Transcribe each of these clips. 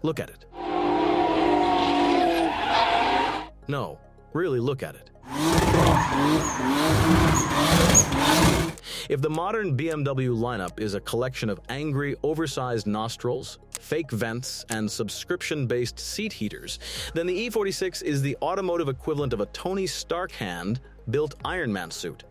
Look at it. No, really look at it. If the modern BMW lineup is a collection of angry, oversized nostrils, fake vents, and subscription-based seat heaters, then the E46 is the automotive equivalent of a Tony Stark hand-built Iron Man suit.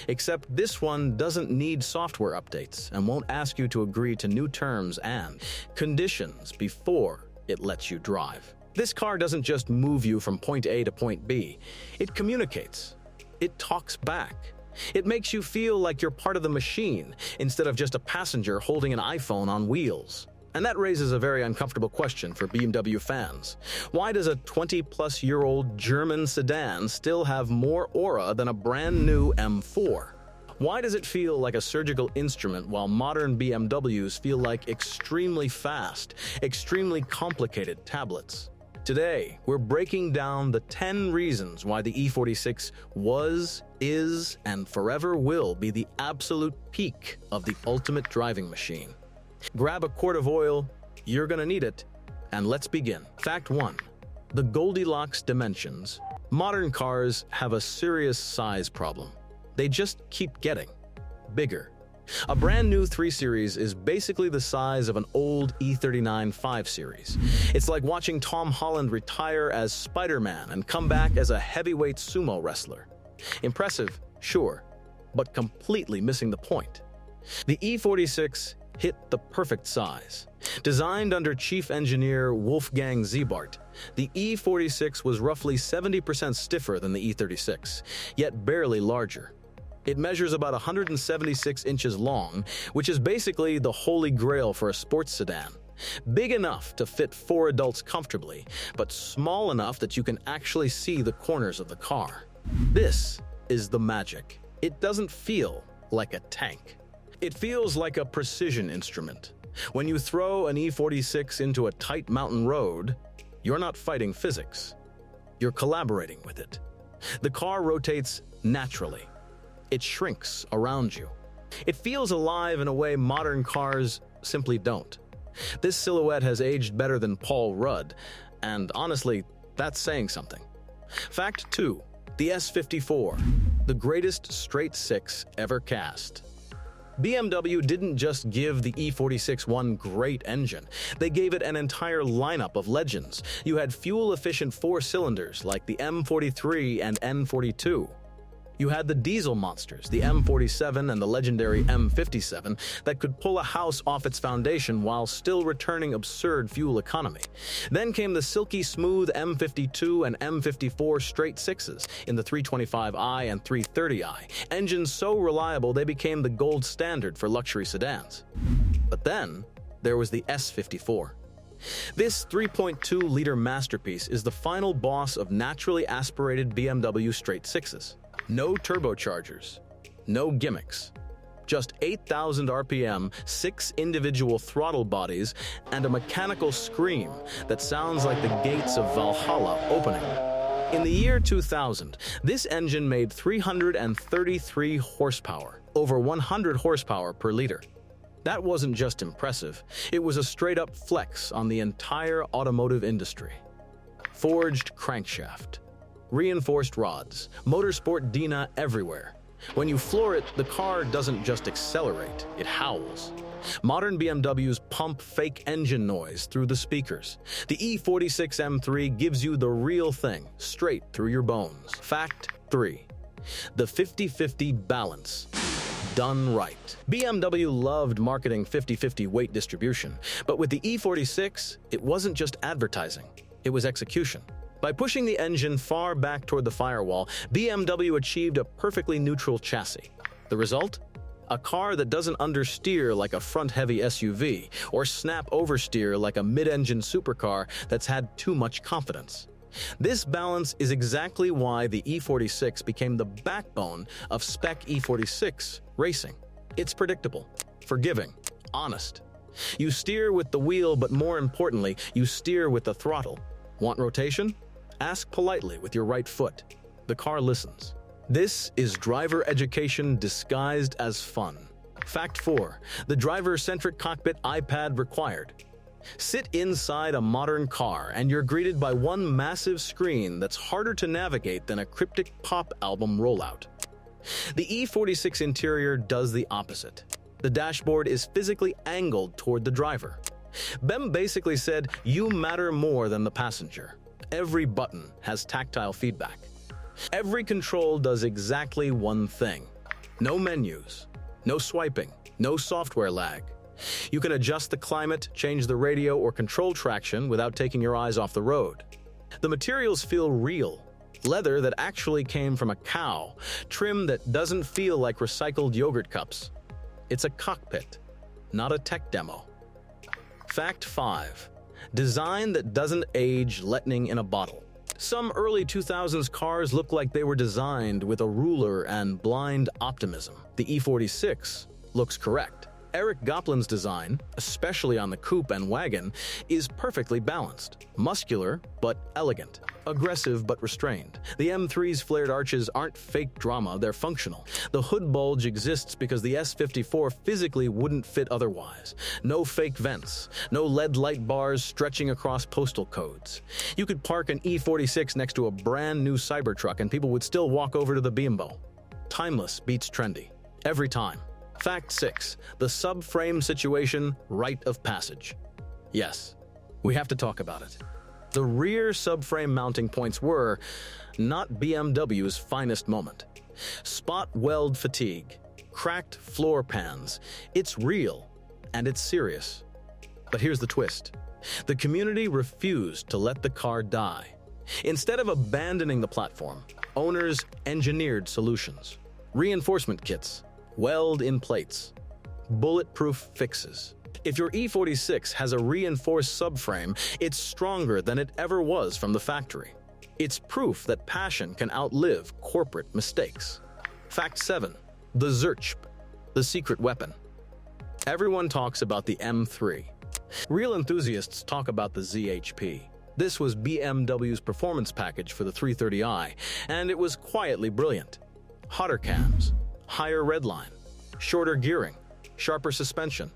Except this one doesn't need software updates and won't ask you to agree to new terms and conditions before it lets you drive. This car doesn't just move you from point A to point B. It communicates. It talks back. It makes you feel like you're part of the machine instead of just a passenger holding an iPhone on wheels. And that raises a very uncomfortable question for BMW fans. Why does a 20-plus-year-old German sedan still have more aura than a brand new M4? Why does it feel like a surgical instrument while modern BMWs feel like extremely fast, extremely complicated tablets? Today, we're breaking down the 10 reasons why the E46 was, is, and forever will be the absolute peak of the ultimate driving machine. Grab a quart of oil, you're gonna need it, and let's begin. Fact 1. The Goldilocks dimensions. Modern cars have a serious size problem. They just keep getting bigger. A brand new 3 Series is basically the size of an old E39 5 Series. It's like watching Tom Holland retire as Spider-Man and come back as a heavyweight sumo wrestler. Impressive, sure, but completely missing the point. The E46 hit the perfect size. Designed under chief engineer Wolfgang Siebart, the E46 was roughly 70% stiffer than the E36, yet barely larger. It measures about 176 inches long, which is basically the holy grail for a sports sedan. Big enough to fit 4 adults comfortably, but small enough that you can actually see the corners of the car. This is the magic. It doesn't feel like a tank. It feels like a precision instrument. When you throw an E46 into a tight mountain road, you're not fighting physics. You're collaborating with it. The car rotates naturally. It shrinks around you. It feels alive in a way modern cars simply don't. This silhouette has aged better than Paul Rudd, and honestly, that's saying something. Fact 2. The S54, the greatest straight six ever cast. BMW didn't just give the E46 one great engine. They gave it an entire lineup of legends. You had fuel-efficient 4-cylinders like the M43 and N42. You had the diesel monsters, the M47 and the legendary M57, that could pull a house off its foundation while still returning absurd fuel economy. Then came the silky smooth M52 and M54 straight sixes in the 325i and 330i, engines so reliable they became the gold standard for luxury sedans. But then, there was the S54. This 3.2-liter masterpiece is the final boss of naturally aspirated BMW straight sixes. No turbochargers, no gimmicks, just 8,000 RPM, 6 individual throttle bodies, and a mechanical scream that sounds like the gates of Valhalla opening. In the year 2000, this engine made 333 horsepower, over 100 horsepower per liter. That wasn't just impressive, it was a straight-up flex on the entire automotive industry. Forged crankshaft, reinforced rods, motorsport Dina everywhere. When you floor it, the car doesn't just accelerate, it howls. Modern BMWs pump fake engine noise through the speakers. The E46 M3 gives you the real thing, straight through your bones. Fact 3. The 50-50 balance. Done right. BMW loved marketing 50-50 weight distribution, but with the E46, it wasn't just advertising, it was execution. By pushing the engine far back toward the firewall, BMW achieved a perfectly neutral chassis. The result? A car that doesn't understeer like a front-heavy SUV or snap oversteer like a mid-engine supercar that's had too much confidence. This balance is exactly why the E46 became the backbone of spec E46 racing. It's predictable, forgiving, honest. You steer with the wheel, but more importantly, you steer with the throttle. Want rotation? Ask politely with your right foot. The car listens. This is driver education disguised as fun. Fact 4. The driver-centric cockpit iPad required. Sit inside a modern car and you're greeted by one massive screen that's harder to navigate than a cryptic pop album rollout. The E46 interior does the opposite. The dashboard is physically angled toward the driver. BM basically said, you matter more than the passenger. Every button has tactile feedback. Every control does exactly one thing. No menus, no swiping, no software lag. You can adjust the climate, change the radio, or control traction without taking your eyes off the road. The materials feel real. Leather that actually came from a cow, trim that doesn't feel like recycled yogurt cups. It's a cockpit, not a tech demo. Fact 5. Design that doesn't age lightning in a bottle. Some early 2000s cars look like they were designed with a ruler and blind optimism. The E46 looks correct. Eric Goplin's design, especially on the coupe and wagon, is perfectly balanced. Muscular but elegant. Aggressive but restrained. The M3's flared arches aren't fake drama, they're functional. The hood bulge exists because the S54 physically wouldn't fit otherwise. No fake vents. No LED light bars stretching across postal codes. You could park an E46 next to a brand new Cybertruck and people would still walk over to the BMW. Timeless beats trendy. Every time. Fact 6. The subframe situation, rite of passage. Yes, we have to talk about it. The rear subframe mounting points were not BMW's finest moment. Spot weld fatigue, cracked floor pans. It's real, and it's serious. But here's the twist. The community refused to let the car die. Instead of abandoning the platform, owners engineered solutions. Reinforcement kits, weld-in plates, bulletproof fixes. If your E46 has a reinforced subframe, it's stronger than it ever was from the factory. It's proof that passion can outlive corporate mistakes. Fact 7. The Zerchp, the secret weapon. Everyone talks about the M3. Real enthusiasts talk about the ZHP. This was BMW's performance package for the 330i, and it was quietly brilliant. Hotter cams, higher redline, shorter gearing, sharper suspension,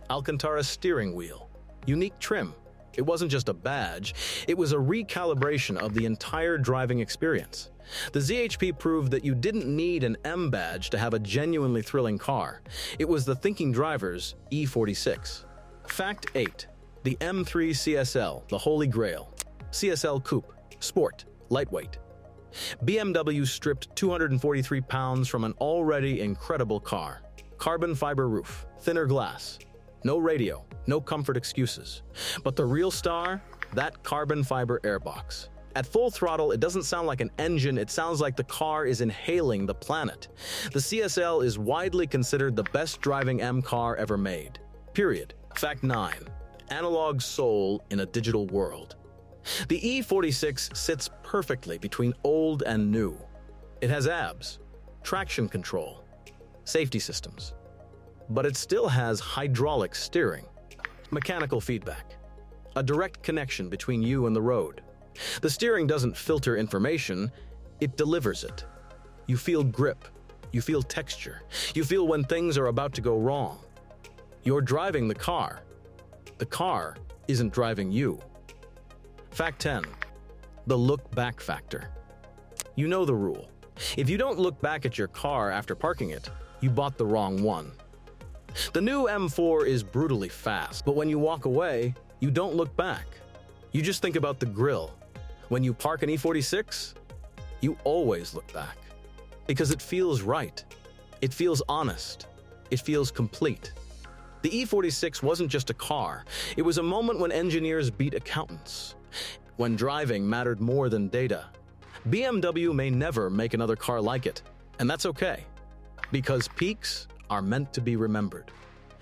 Alcantara steering wheel, unique trim. It wasn't just a badge, it was a recalibration of the entire driving experience. The ZHP proved that you didn't need an M badge to have a genuinely thrilling car. It was the thinking driver's E46. Fact 8. The M3 CSL, the holy grail. CSL coupe, sport, lightweight. BMW stripped 243 pounds from an already incredible car. Carbon fiber roof, thinner glass. No radio, no comfort excuses. But the real star? That carbon fiber airbox. At full throttle, it doesn't sound like an engine, it sounds like the car is inhaling the planet. The CSL is widely considered the best driving M car ever made. Period. Fact 9. Analog soul in a digital world. The E46 sits perfectly between old and new. It has ABS, traction control, safety systems. But it still has hydraulic steering, mechanical feedback, a direct connection between you and the road. The steering doesn't filter information, it delivers it. You feel grip, you feel texture, you feel when things are about to go wrong. You're driving the car isn't driving you. Fact 10. The look back factor. You know the rule. If you don't look back at your car after parking it, you bought the wrong one. The new M4 is brutally fast, but when you walk away, you don't look back. You just think about the grille. When you park an E46, you always look back. Because it feels right. It feels honest. It feels complete. The E46 wasn't just a car. It was a moment when engineers beat accountants. When driving mattered more than data. BMW may never make another car like it, and that's okay. Because peaks are meant to be remembered.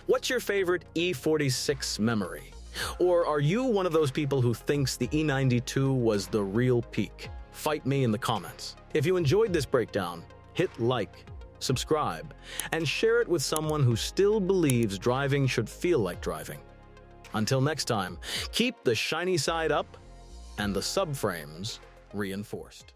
What's your favorite E46 memory? Or are you one of those people who thinks the E92 was the real peak? Fight me in the comments. If you enjoyed this breakdown, hit like, subscribe, and share it with someone who still believes driving should feel like driving. Until next time, keep the shiny side up and the subframes reinforced.